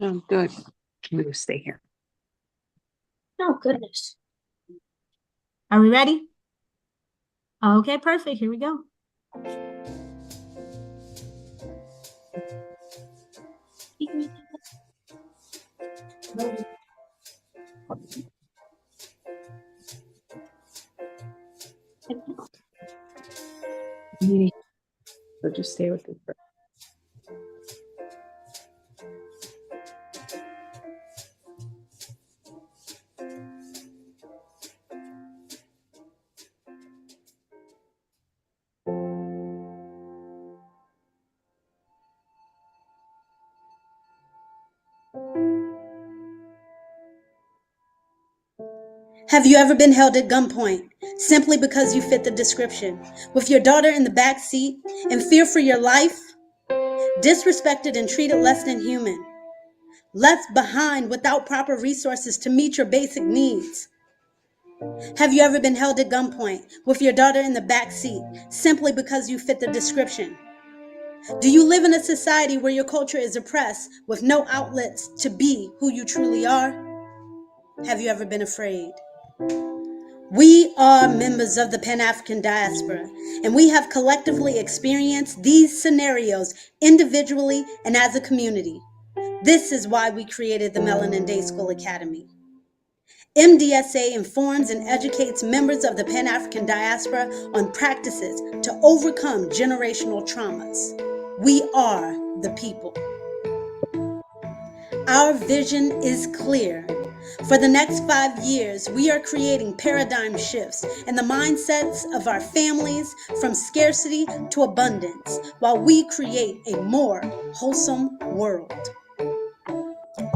Oh, good. I'm gonna stay here. Oh, goodness. Are we ready? Okay, perfect. Here we go. So just stay with it. Have you ever been held at gunpoint simply because you fit the description, with your daughter in the back seat in fear for your life, disrespected and treated less than human, left behind without proper resources to meet your basic needs? Have you ever been held at gunpoint with your daughter in the back seat simply because you fit the description? Do you live in a society where your culture is oppressed with no outlets to be who you truly are? Have you ever been afraid? We are members of the Pan-African diaspora, and we have collectively experienced these scenarios individually and as a community. This is why we created the Melanin Day School Academy. MDSA informs and educates members of the Pan-African diaspora on practices to overcome generational traumas. We are the people. Our vision is clear. For the next 5 years, we are creating paradigm shifts in the mindsets of our families from scarcity to abundance while we create a more wholesome world.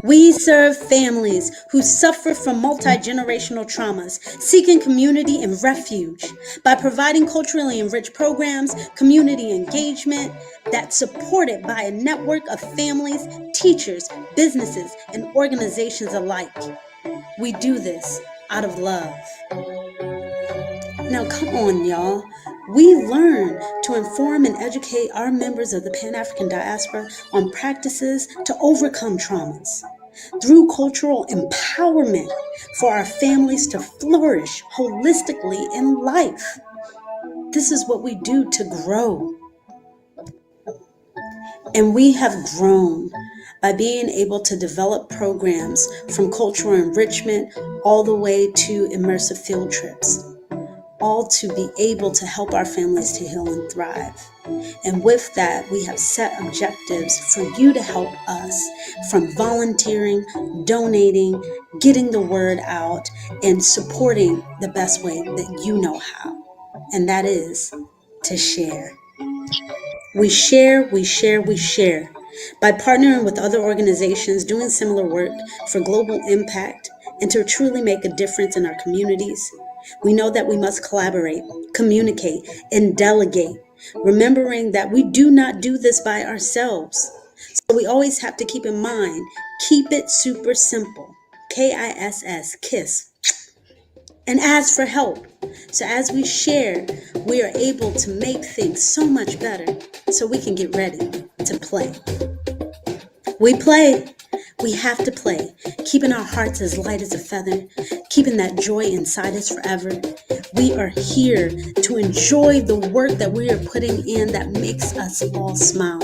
We serve families who suffer from multi-generational traumas, seeking community and refuge by providing culturally enriched programs, community engagement that's supported by a network of families, teachers, businesses, and organizations alike. We do this out of love. Now, come on, y'all. We learn to inform and educate our members of the Pan-African diaspora on practices to overcome traumas through cultural empowerment for our families to flourish holistically in life. This is what we do to grow. And we have grown by being able to develop programs from cultural enrichment all the way to immersive field trips, all to be able to help our families to heal and thrive. And with that, we have set objectives for you to help us, from volunteering, donating, getting the word out, and supporting the best way that you know how. And that is to share. We share, we share, we share. By partnering with other organizations doing similar work for global impact and to truly make a difference in our communities, we know that we must collaborate, communicate, and delegate, remembering that we do not do this by ourselves. So we always have to keep in mind, keep it super simple. KISS, KISS. And ask for help. So as we share, we are able to make things so much better so we can get ready to play. We play. We have to play, keeping our hearts as light as a feather, keeping that joy inside us forever. We are here to enjoy the work that we are putting in that makes us all smile.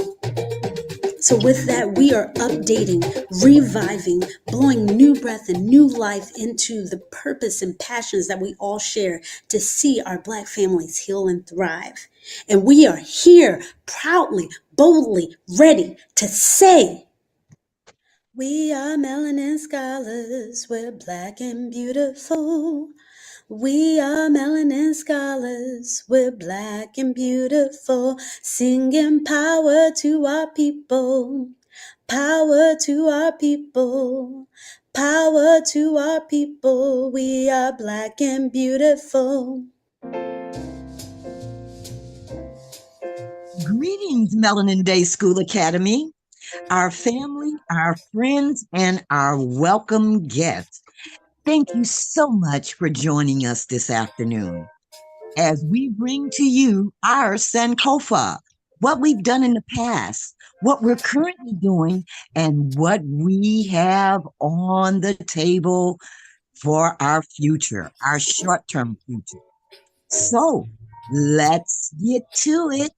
So with that, we are updating, reviving, blowing new breath and new life into the purpose and passions that we all share to see our Black families heal and thrive. And we are here proudly, boldly, ready to say, we are melanin scholars, we're Black and beautiful. We are melanin scholars, we're Black and beautiful, singing power to our people, power to our people, power to our people. We are Black and beautiful. Greetings, Melanin Day School Academy, our family, our friends, and our welcome guests. Thank you so much for joining us this afternoon as we bring to you our Sankofa, what we've done in the past, what we're currently doing, and what we have on the table for our future, our short-term future. So let's get to it.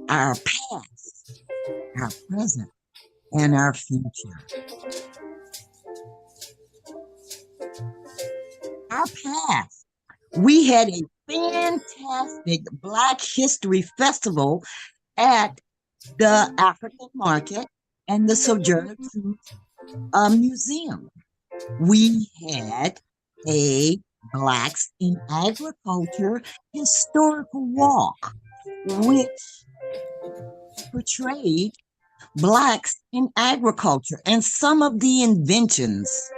Our past, our present, and our future. Our past. We had a fantastic Black History Festival at the African Market and the Sojourner Truth Museum. We had a Blacks in Agriculture historical walk, which portrayed Blacks in agriculture and some of the inventions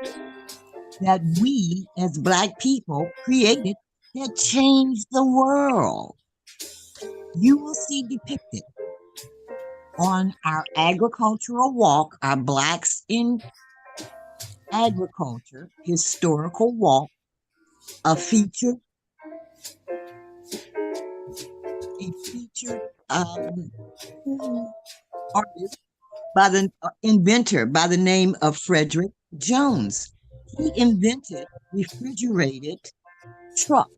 that we as Black people created that changed the world. You will see depicted on our agricultural walk, our Blacks in Agriculture historical walk, a featured artist by the inventor by the name of Frederick Jones. He invented refrigerated truck,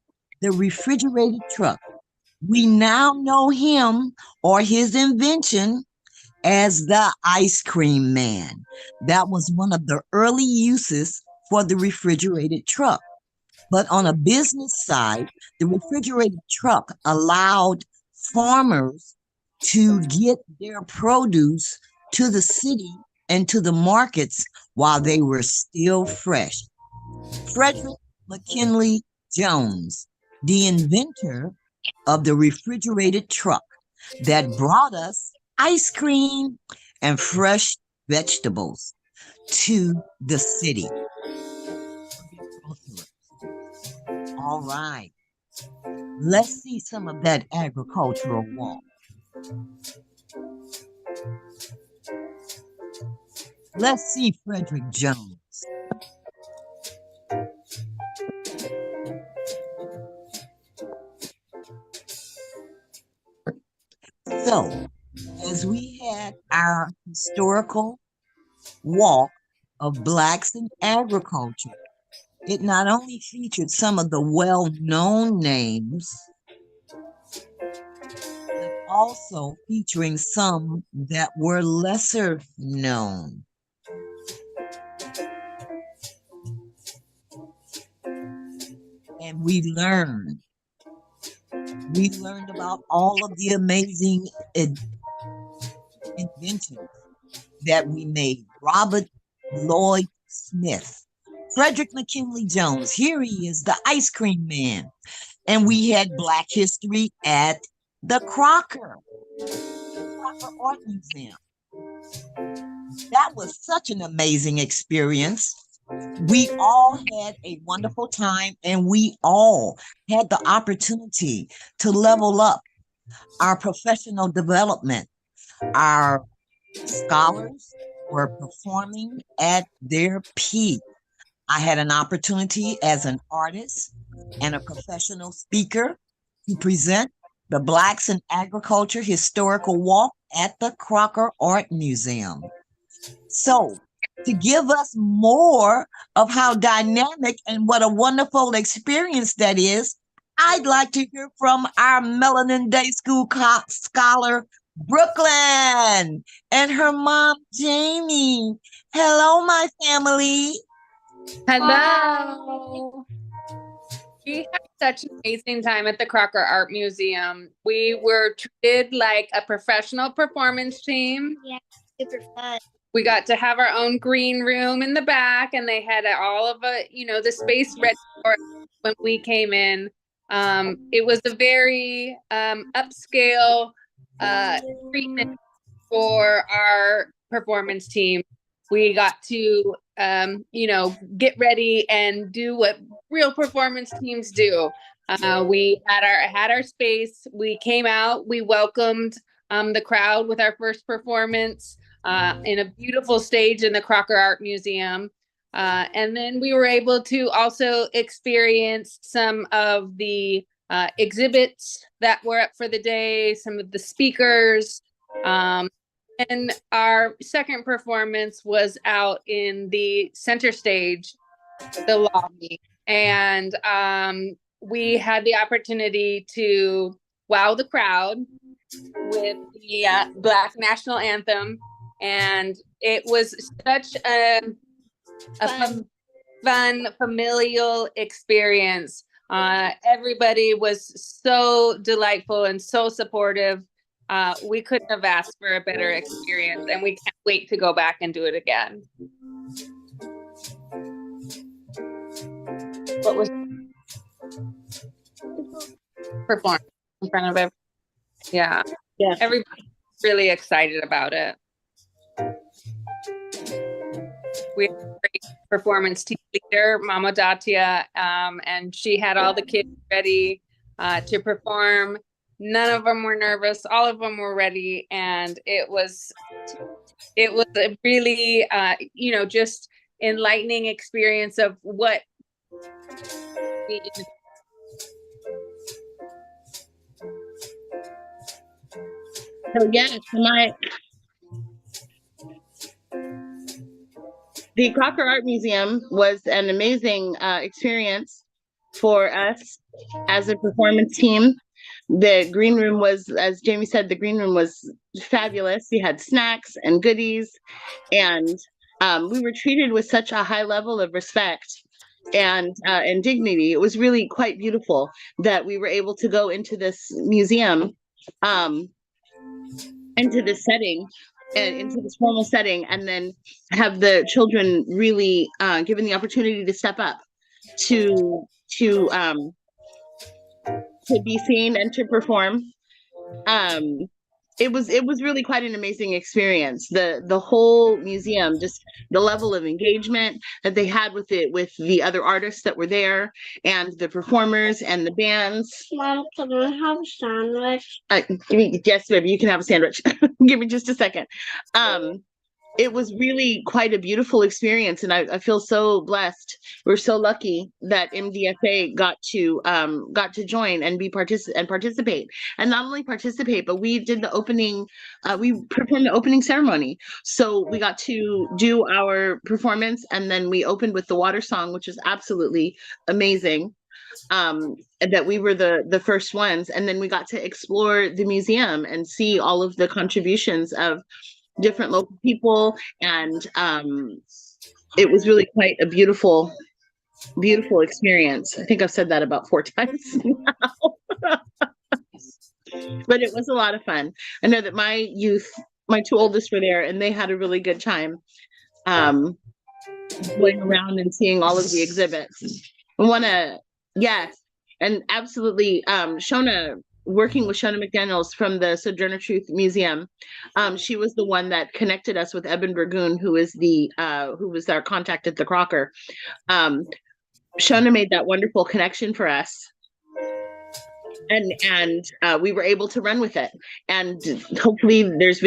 the refrigerated truck. We now know him or his invention as the ice cream man. That was one of the early uses for the refrigerated truck. But on a business side, the refrigerated truck allowed farmers to get their produce to the city and to the markets while they were still fresh. Frederick McKinley Jones, the inventor of the refrigerated truck that brought us ice cream and fresh vegetables to the city. All right, let's see some of that agricultural walk. Let's see Frederick Jones. So, as we had our historical walk of Blacks in agriculture, it not only featured some of the well-known names, but also featuring some that were lesser known. And we learned about all of the amazing inventions that we made. Robert Lloyd Smith, Frederick McKinley Jones, here he is, the ice cream man. And we had Black history at the Crocker Art Museum. That was such an amazing experience. We all had a wonderful time, and we all had the opportunity to level up our professional development. Our scholars were performing at their peak. I had an opportunity as an artist and a professional speaker to present the Blacks in Agriculture historical walk at the Crocker Art Museum. So, to give us more of how dynamic and what a wonderful experience that is, I'd like to hear from our Melanin Day School scholar, Brooklyn, and her mom, Jamie. Hello, my family. Hello. We had such an amazing time at the Crocker Art Museum. We were treated like a professional performance team. Yeah, super fun. We got to have our own green room in the back, and they had all of the space ready for us when we came in. It was a very upscale treatment for our performance team. We got to get ready and do what real performance teams do. We had our space. We came out. We welcomed the crowd with our first performance in a beautiful stage in the Crocker Art Museum. And then we were able to also experience some of the exhibits that were up for the day, some of the speakers. And our second performance was out in the center stage, the lobby. And we had the opportunity to wow the crowd with the Black National Anthem. And it was such a fun, familial experience. Everybody was so delightful and so supportive. We couldn't have asked for a better experience, and we can't wait to go back and do it again. What was performed in front of everyone? Yeah. Everybody's really excited about it. We have a great performance team leader, Mama Datia, and she had all the kids ready to perform. None of them were nervous. All of them were ready. And it was a really, just enlightening experience of what So yes, the Crocker Art Museum was an amazing experience for us as a performance team. The green room was, as Jamie said, the green room was fabulous. We had snacks and goodies, and we were treated with such a high level of respect and dignity. It was really quite beautiful that we were able to go into this museum, into this setting, and into this formal setting, and then have the children really given the opportunity to step up to be seen and to perform. It was really quite an amazing experience. The whole museum, just the level of engagement that they had with the other artists that were there, and the performers and the bands. Mom, can I have a sandwich? Yes, baby, you can have a sandwich. Give me just a second. It was really quite a beautiful experience, and I feel so blessed. We're so lucky that MDFA got to join and participate, and not only participate, but we did the opening. We performed the opening ceremony, so we got to do our performance, and then we opened with the water song, which is absolutely amazing. And that we were the first ones, and then we got to explore the museum and see all of the contributions of different local people, and it was really quite a beautiful experience. I think I've said that about 4 times now. But it was a lot of fun. I know that my 2 oldest were there, and they had a really good time going around and seeing all of the exhibits. Yes, and absolutely, Shona, working with Shona McDaniels from the Sojourner Truth Museum, she was the one that connected us with Eben Burgoon, who was our contact at the Crocker. Shona made that wonderful connection for us, and we were able to run with it. And hopefully there is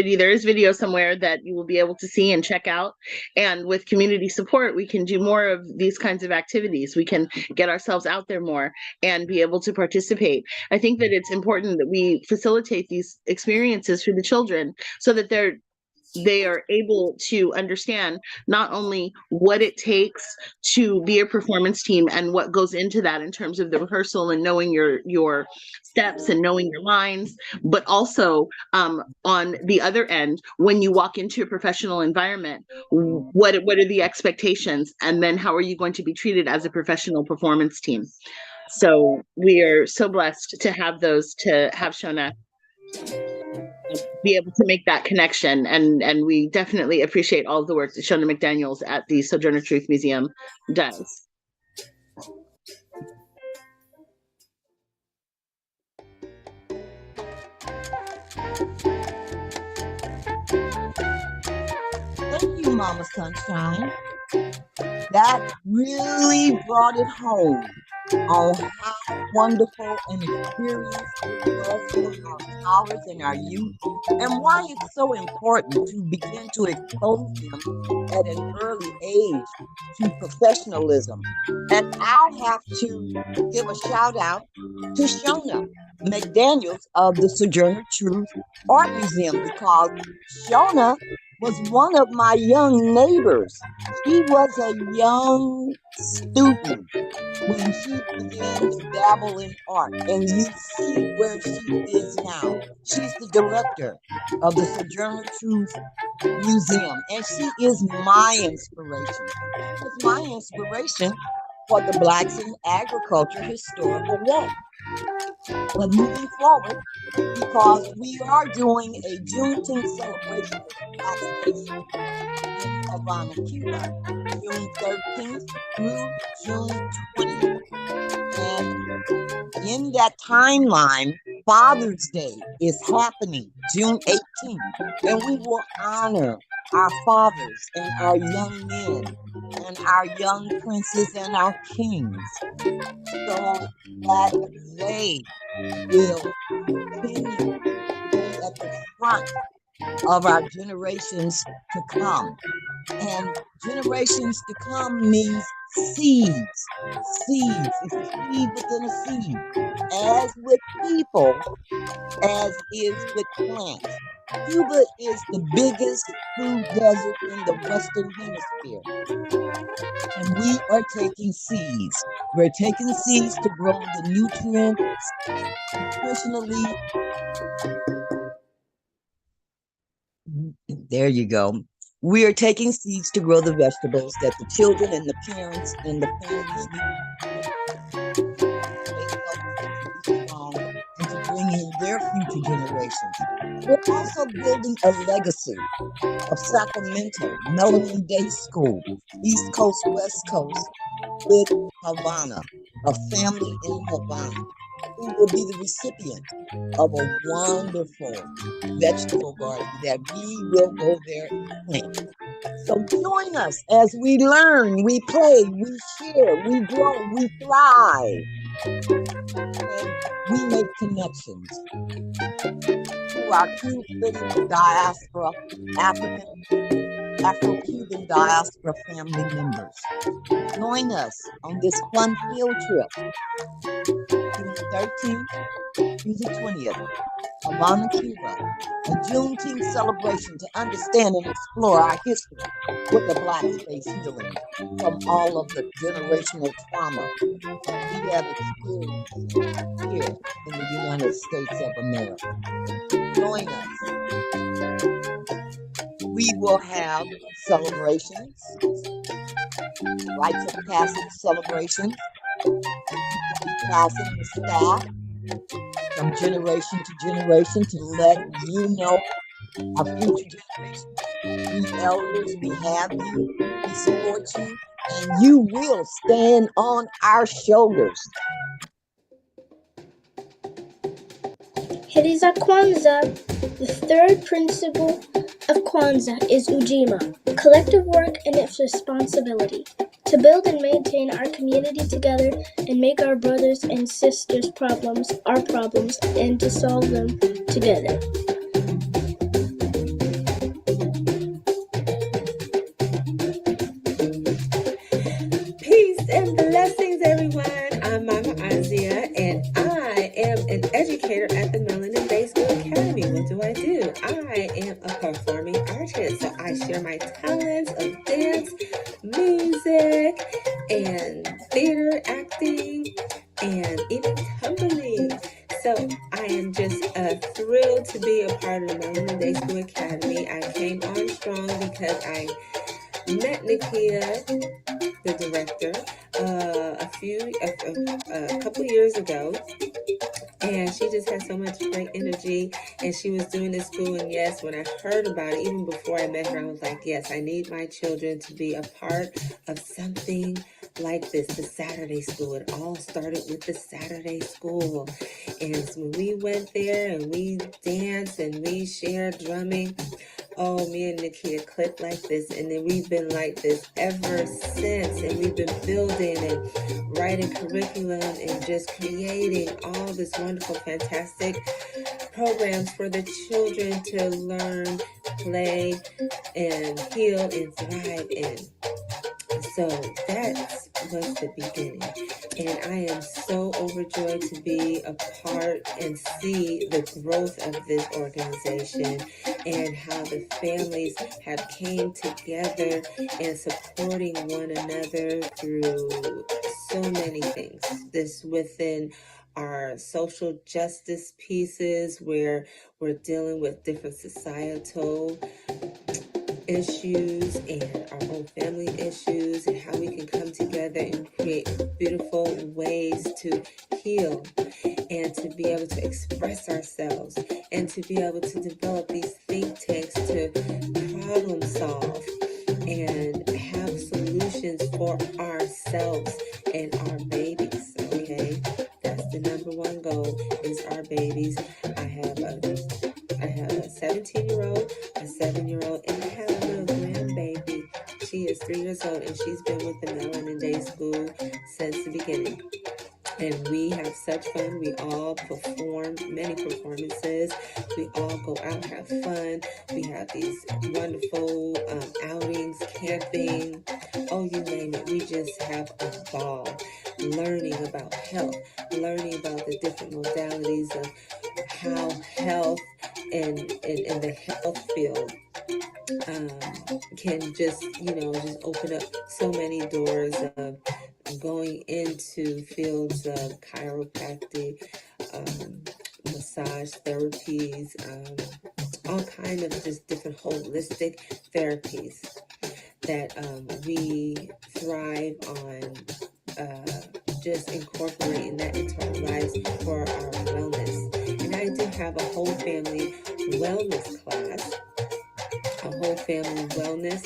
video somewhere that you will be able to see and check out. And with community support, we can do more of these kinds of activities. We can get ourselves out there more and be able to participate. I think that it's important that we facilitate these experiences for the children so that they are able to understand not only what it takes to be a performance team and what goes into that in terms of the rehearsal and knowing your steps and knowing your lines, but also on the other end, when you walk into a professional environment, what are the expectations, and then how are you going to be treated as a professional performance team? So we are so blessed to have Shona be able to make that connection, and we definitely appreciate all of the work that Shona McDaniels at the Sojourner Truth Museum does. Thank you, Mama Sunshine. That really brought it home on how wonderful an experience it was for our scholars and our youth, and why it's so important to begin to expose them at an early age to professionalism. And I'll have to give a shout out to Shona, McDaniels of the Sojourner Truth Art Museum, because Shona was one of my young neighbors. She was a young student when she began to dabble in art, and you see where she is now. She's the director of the Sojourner Truth Museum, and she is my inspiration. It's my inspiration for the Blacks in Agriculture Historical Walk. But moving forward, because we are doing a Juneteenth celebration with the Black Space in Havana, Cuba, June 13th through June 20th. And in that timeline, Father's Day is happening June 18th, and we will honor our fathers and our young men and our young princes and our kings, so that they will continue to be at the front of our generations to come. And generations to come means seeds. Seeds. It's a seed within a seed. As with people, as is with plants. Cuba is the biggest food desert in the Western Hemisphere. And we are taking seeds. We're taking seeds to grow the nutrients, nutritionally. There you go. We are taking seeds to grow the vegetables that the children and the parents and the families need and to bring in their future generations. We're also building a legacy of Sacramento, Melanin Day School, East Coast, West Coast, with Havana, a family in Havana, who will be the recipient of a wonderful vegetable garden that we will go there and plant. So join us as we learn, we play, we share, we grow, we thrive, and we make connections to our Cuban diaspora, Afro-Cuban diaspora family members. Join us on this fun field trip, June 13th through the 20th, Havana, Cuba, a Juneteenth celebration to understand and explore our history with the Black Space healing from all of the generational trauma we have experienced here in the United States of America. Join us. We will have celebrations, rites of passage celebrations, passing the staff from generation to generation to let you know our future generations. We elders, we have you, we support you, and you will stand on our shoulders. Heri za Kwanzaa. The third principle of Kwanzaa is Ujima, collective work and its responsibility, to build and maintain our community together and make our brothers and sisters' problems our problems and to solve them together. Peace and blessings, everyone. I'm Mama Azia, and I am an educator at the Melanin Day School Academy. What do? I am a performing artist, so I share my talents of dance, music, and theater, acting, and even tumbling. So I am just thrilled to be a part of the Melanin Day School Academy. I came on strong because I met Nakia, the director, a couple years ago, and she just had so much great energy, and she was doing this school. And yes, when I heard about it, even before I met her, I was like, yes, I need my children to be a part of something like this, the Saturday School. It all started with the Saturday School, and when we went there and we danced and we shared drumming, oh, me and Nakia clicked like this, and then we've been like this ever since, and we've been building and writing curriculum and just creating all this wonderful, fantastic programs for the children to learn, play, and heal and thrive in. So that was the beginning. And I am so overjoyed to be a part and see the growth of this organization and how the families have came together and supporting one another through so many things. This within our social justice pieces where we're dealing with different societal issues and our own family issues and how we can come together and create beautiful ways to heal and to be able to express ourselves and to be able to develop these think tanks to problem solve and have solutions for ourselves and our babies. Okay, that's the number one goal, is our babies. I have a 17-year-old, a 7-year-old, and I have a little grandbaby. She is 3 years old, and she's been with the Melanin Day School since the beginning. And we have such fun. We all perform many performances. We all go out, have fun. We have these wonderful outings, camping. Oh, you name it. We just have a ball learning about health, learning about the different modalities of how health and the health field can just, just open up so many doors of going into fields of chiropractic, massage therapies, all kind of just different holistic therapies that we thrive on just incorporating that into our lives for our wellness. And I do have a whole family wellness class, a whole family wellness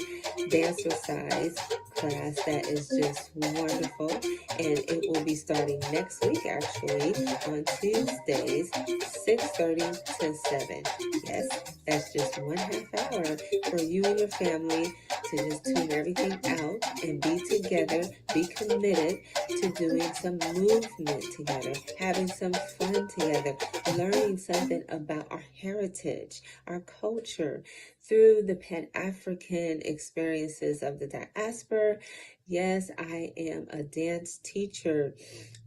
dancercise class that is just wonderful, and it will be starting next week, actually, on Tuesdays, 6:30 to 7. Yes, that's just 1/2 hour for you and your family to just tune everything out and be together, be committed to doing some movement together, having some fun together, learning something about our heritage, our culture, through the Pan-African experiences of the diaspora. Yes, I am a dance teacher,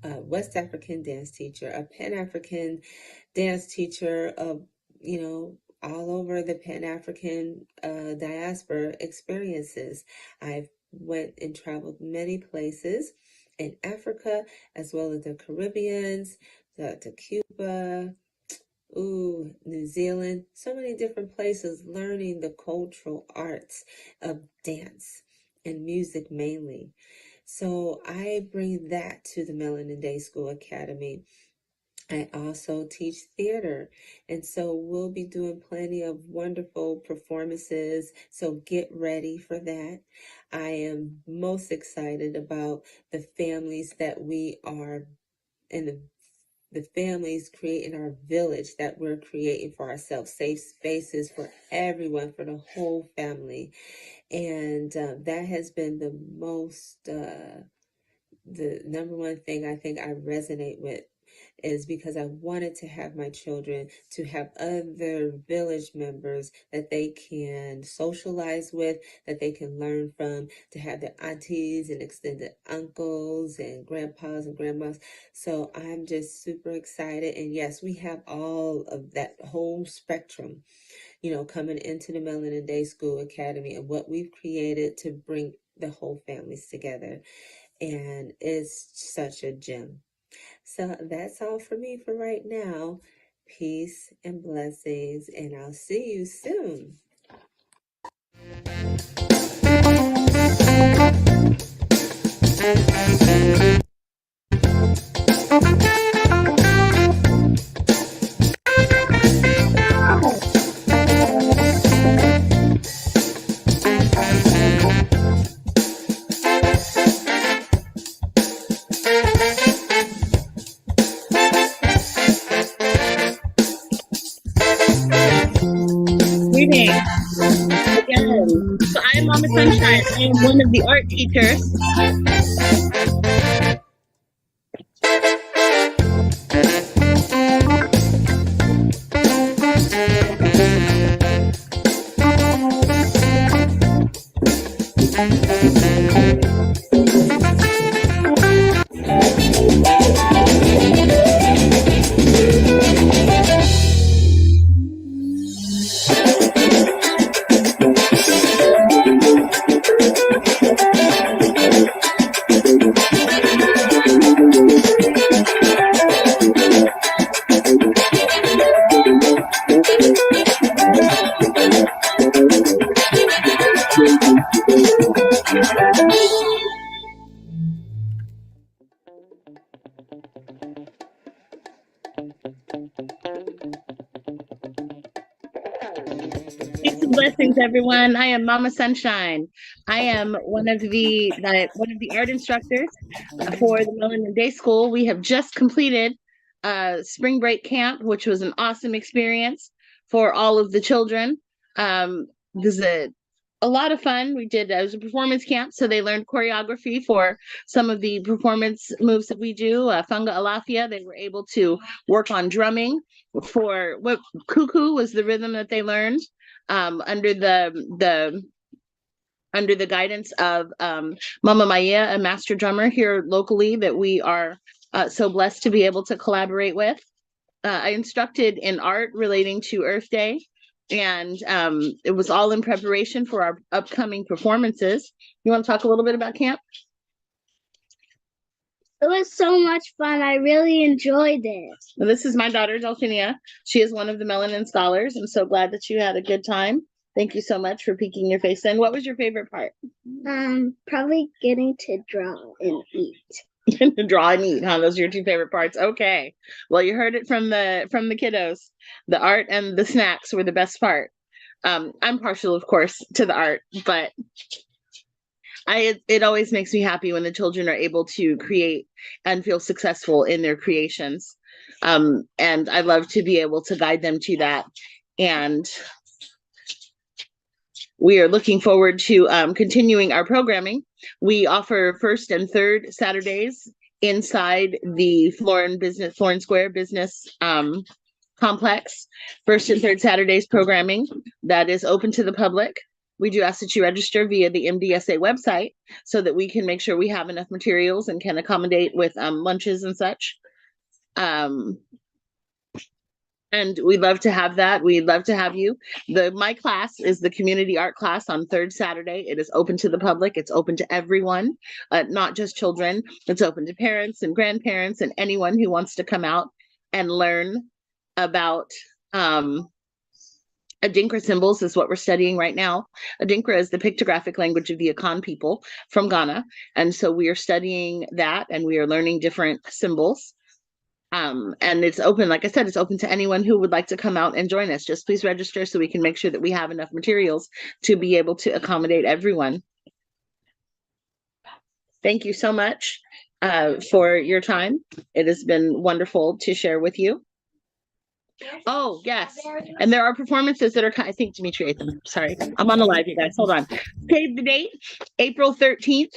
a West African dance teacher, a Pan-African dance teacher of, all over the Pan-African diaspora experiences. I've went and traveled many places in Africa, as well as the Caribbeans, to Cuba, New Zealand, so many different places, learning the cultural arts of dance and music mainly. So I bring that to the Melanin Day School Academy. I also teach theater, and so we'll be doing plenty of wonderful performances, so get ready for that. I am most excited about the families that we are in the families creating our village that we're creating for ourselves, safe spaces for everyone, for the whole family. And that has been the number one thing I think I resonate with, is because I wanted to have my children to have other village members that they can socialize with, that they can learn from, to have their aunties and extended uncles and grandpas and grandmas. So I'm just super excited. And yes, we have all of that whole spectrum, coming into the Melanin Day School Academy and what we've created to bring the whole families together. And it's such a gem. So that's all for me for right now. Peace and blessings, and I'll see you soon. Greetings again. So I am Mama Sunshine. I am one of the art teachers. Peace and blessings, everyone. I am Mama Sunshine. I am one of the art instructors for the Melanin Day School. We have just completed spring break camp, which was an awesome experience for all of the children. This is a lot of fun. It was a performance camp, so they learned choreography for some of the performance moves that we do. Funga Alafia, they were able to work on drumming for what Cuckoo was the rhythm that they learned. Under the guidance of Mama Maya, a master drummer here locally that we are so blessed to be able to collaborate with. I instructed in art relating to Earth Day, and it was all in preparation for our upcoming performances. You want to talk a little bit about camp? It was so much fun. I really enjoyed it. Well, this is my daughter, Delphinia. She is one of the Melanin Scholars. I'm so glad that you had a good time. Thank you so much for peeking your face in. What was your favorite part? Probably getting to draw and eat. Draw and eat, huh? Those are your two favorite parts. Okay. Well, you heard it from the kiddos. The art and the snacks were the best part. I'm partial, of course, to the art, but it always makes me happy when the children are able to create and feel successful in their creations. And I love to be able to guide them to that. And we are looking forward to continuing our programming. We offer first and third Saturdays inside the Florin Square Business Complex. First and third Saturdays programming that is open to the public. We do ask that you register via the MDSA website so that we can make sure we have enough materials and can accommodate with lunches and such. And we'd love to have that. We'd love to have you. My class is the community art class on third Saturday. It is open to the public. It's open to everyone, not just children. It's open to parents and grandparents and anyone who wants to come out and learn about Adinkra symbols is what we're studying right now. Adinkra is the pictographic language of the Akan people from Ghana. And so we are studying that and we are learning different symbols. And it's open, like I said, it's open to anyone who would like to come out and join us. Just please register so we can make sure that we have enough materials to be able to accommodate everyone. Thank you so much for your time. It has been wonderful to share with you. Oh, yes. And there are performances that are, I think Dimitri ate them. Sorry. I'm on the live, you guys. Hold on. Save the date. April 13th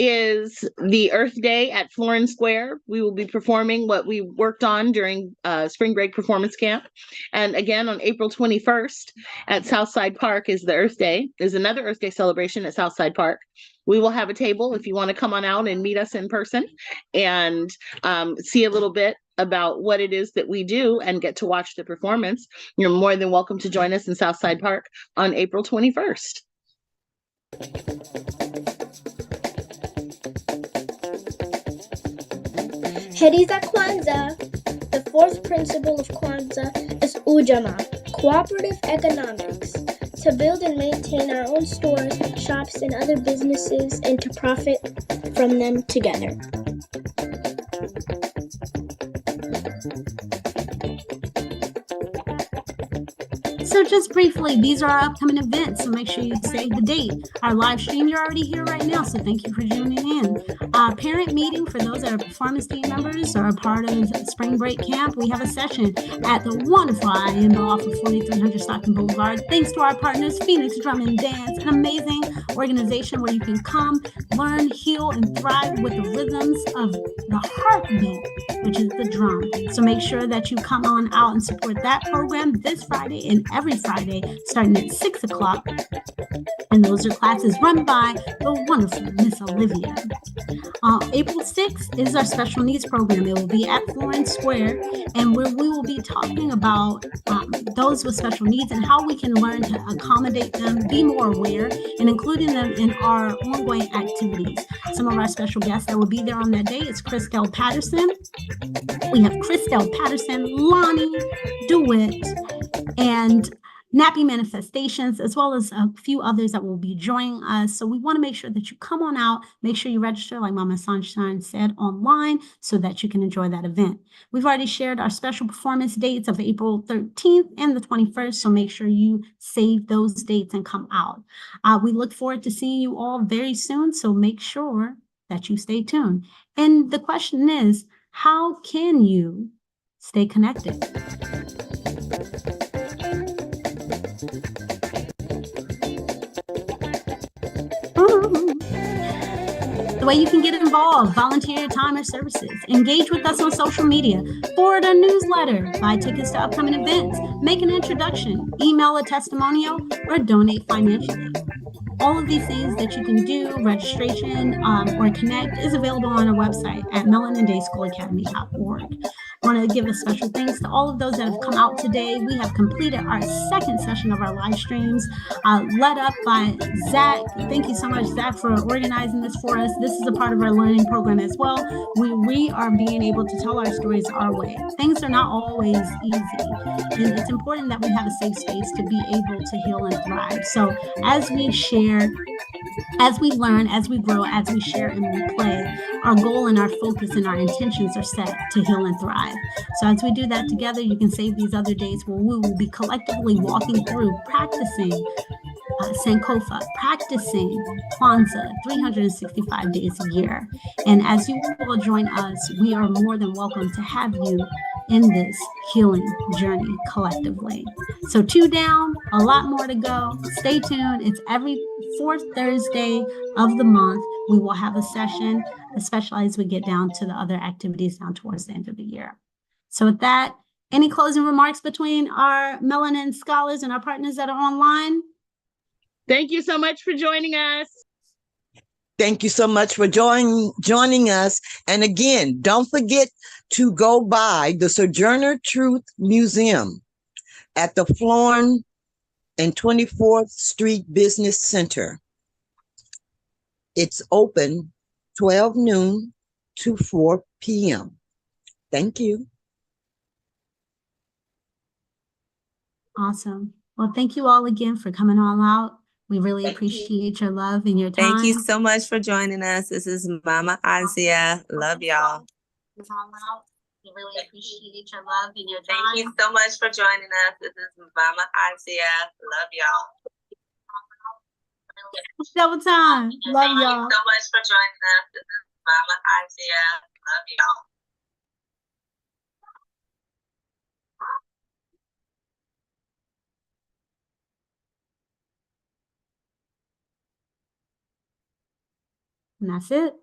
is the Earth Day at Florin Square. We will be performing what we worked on during spring break performance camp. And again, on April 21st at Southside Park is the Earth Day. There's another Earth Day celebration at Southside Park. We will have a table if you want to come on out and meet us in person and see a little bit about what it is that we do and get to watch the performance. You're more than welcome to join us in Southside Park on April 21st. Heri za Kwanzaa. The fourth principle of Kwanzaa is Ujamaa, cooperative economics, to build and maintain our own stores, shops, and other businesses and to profit from them together. So just briefly, these are our upcoming events, so make sure you save the date. Our live stream, you're already here right now, so thank you for tuning in. Parent meeting for those that are performance team members or a part of spring break camp. We have a session at the wonderful IMBO off of 4300 Stockton Boulevard. Thanks to our partners, Phoenix Drum and Dance, an amazing organization where you can come, learn, heal, and thrive with the rhythms of the heartbeat, which is the drum. So make sure that you come on out and support that program this Friday and every Friday, starting at 6 o'clock. And those are classes run by the wonderful Miss Olivia. April 6th is our special needs program. It will be at Florin Square, and where we will be talking about those with special needs and how we can learn to accommodate them, be more aware, and including them in our ongoing activities. Some of our special guests that will be there on that day is Christelle Patterson. We have Christelle Patterson, Lonnie DeWitt, and Nappy Manifestations, as well as a few others that will be joining us. So we want to make sure that you come on out, make sure you register, like Mama Sunshine said, online so that you can enjoy that event. We've already shared our special performance dates of April 13th and the 21st, so make sure you save those dates and come out. We look forward to seeing you all very soon, so make sure that you stay tuned. And the question is, how can you stay connected? The way you can get involved, volunteer your time or services, engage with us on social media, forward a newsletter, buy tickets to upcoming events, make an introduction, email a testimonial, or donate financially. All of these things that you can do, registration or connect, is available on our website at melanindayschoolacademy.org. I want to give a special thanks to all of those that have come out today. We have completed our second session of our live streams, led up by Zach. Thank you so much, Zach, for organizing this for us. This is a part of our learning program as well. We are being able to tell our stories our way. Things are not always easy, and it's important that we have a safe space to be able to heal and thrive. So as we share, as we learn, as we grow, as we share and we play, our goal and our focus and our intentions are set to heal and thrive. So as we do that together, you can save these other days where we will be collectively walking through, practicing Sankofa, practicing Kwanzaa 365 days a year. And as you will join us, we are more than welcome to have you in this healing journey collectively. So 2 down, a lot more to go. Stay tuned. It's every 4th Thursday of the month. We will have a session, especially as we get down to the other activities down towards the end of the year. So with that, any closing remarks between our Melanin scholars and our partners that are online? Thank you so much for joining us. Thank you so much for joining us. And again, don't forget to go by the Sojourner Truth Museum at the Florin and 24th Street Business Center. It's open 12 noon to 4 p.m. Thank you. Awesome. Well, thank you all again for coming all out. We really appreciate your love and your time. Thank you so much for joining us. This is Mama Azia. Love y'all. We really appreciate your love and your time. Thank you so much for joining us. This is Mama Azia. Love y'all. Double time. Love Thank y'all. you so much for joining us. This is Mama Azia. Love y'all. And that's it.